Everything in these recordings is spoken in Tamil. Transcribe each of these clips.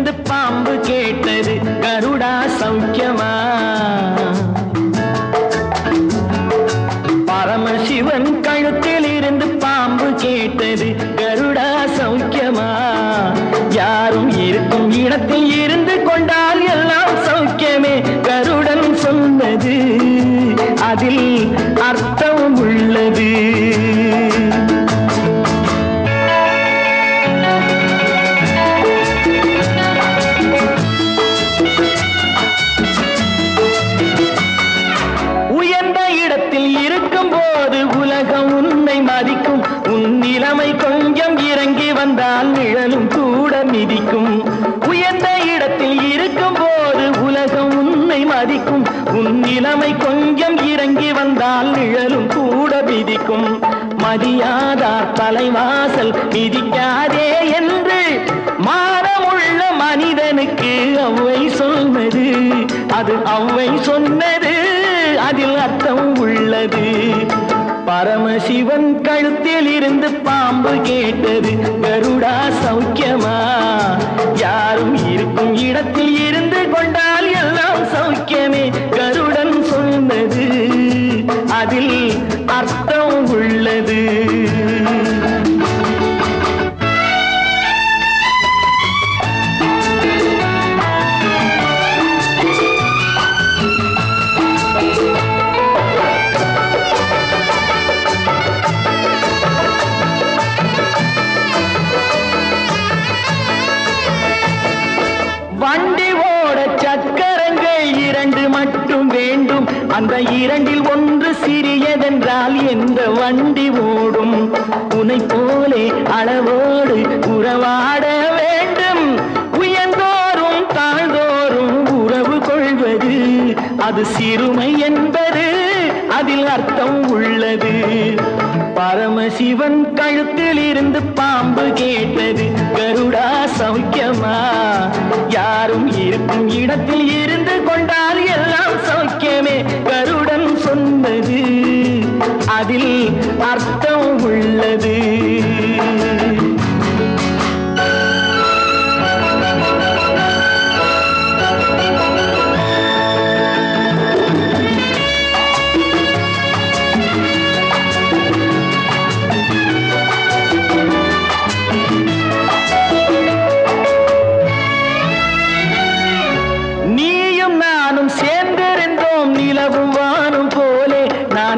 இருந்து பாம்பு கேட்டது கருடா சௌக்கியமா? பரமசிவன் கழுத்தில் இருந்து பாம்பு கேட்டது கருடா சௌக்கியமா? யாரும் இருக்கும் இடத்தில் இருந்து கொண்டால் எல்லாம் சௌக்கியமே கருடன் சொன்னது, அதில் அர்த்தம் உள்ளது. உயர்ந்த இடத்தில் இருக்கும் போது உலகம் உன்னை மதிக்கும், உன் நிலைமை கொஞ்சம் இறங்கி வந்தால் நிழலும் கூட மிதிக்கும். உயர்ந்த இடத்தில் இருக்கும் போது உலகம் உன்னை மதிக்கும், உன் நிலைமை கொஞ்சம் இறங்கி வந்தால் நிழலும் கூட மிதிக்கும். மதியாதார் தலைவாசல் மிதிக்காதே என்று மானமுள்ள மனிதனுக்கு அவ்வை சொன்னது, அது அவ்வை சொன்னது, அதில் அர்த்தம் உள்ளது. பரமசிவன் கழுத்தில் இருந்து பாம்பு கேட்டது கருடா சௌக்கியமா? யாரும் இருக்கும் இடத்தில் இருந்து கொண்டால் எல்லாம் சௌக்கியமே கருடன் சொன்னது, அதில் அர்த்தம் உள்ளது. வண்டி ஓட சக்கரங்கள் இரண்டு மட்டும் வேண்டும், அந்த இரண்டில் ஒன்று சிறியதென்றால் எந்த வண்டி ஓடும்? உன்னை போலே அளவோடு உறவாட வேண்டும், உயர்ந்தோறும் தாழ்ந்தோறும் உறவு கொள்வது அது சிறுமை என்பது, அதில் அர்த்தம் உள்ளது. பரமசிவன் கழுத்தில் இருந்து பாம்பு கேட்டது கருடா சௌக்கியமா? யாரும் இருக்கும் இடத்தில் இருந்து கொண்டால் எல்லாம் சௌக்கியமே கருடன் சொன்னது, அதில் அர்த்தம் உள்ளது.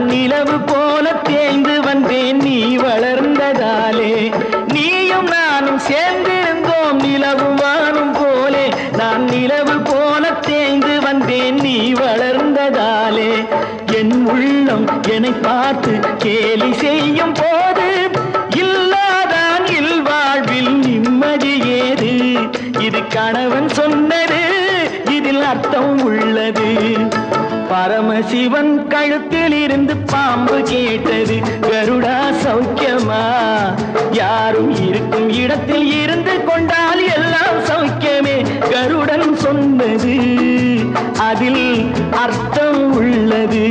நிலவு போல தேய்ந்து வந்தேன் நீ வளர்ந்ததாலே, நீயும் நானும் சேர்ந்திருந்தோம் நிலவும் வானும் போலே, நான் நிலவு போல தேய்ந்து வந்தேன் நீ வளர்ந்ததாலே. என் உள்ளம் என்னை பார்த்து கேலி செய்யும் போது இல்லாதான் இல்வாழ்வில் நிம்மதி ஏது? இது கணவன் சொன்னது, இதில் அர்த்தம் உள்ளது. பரமசிவன் கழுத்தில் இருந்து பாம்பு கேட்டது கருடா சௌக்கியமா? யாரும் இருக்கும் இடத்தில் இருந்து கொண்டால் எல்லாம் சௌக்கியமே கருடன் சொன்னது, அதில் அர்த்தம் உள்ளது.